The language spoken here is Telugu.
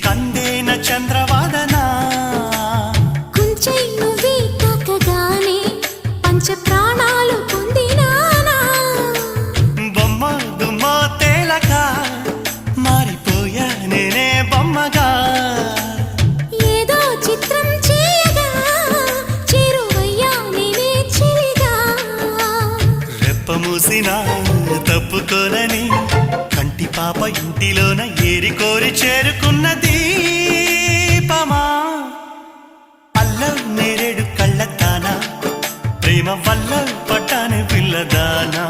కందేన చంద్రవాదన కుంచె నువ్వే తాకగానే పంచ ప్రాణాలు పొందినానా బొమ్మ దుమ్మ తేలక మారిపోయా నేనే బొమ్మగా ఏదో చిత్రం చేయగా చేరువయ్యా నేనే చెలిగా రెప్ప మూసినా తప్పుకోలని కంటి పాప ఇంటిలోన ఏరి కోరి చేరుకున్న దీపమా అల్లం నేరేడు కళ్ళతానా ప్రేమ వల్ల పట్టానే పిల్లదానా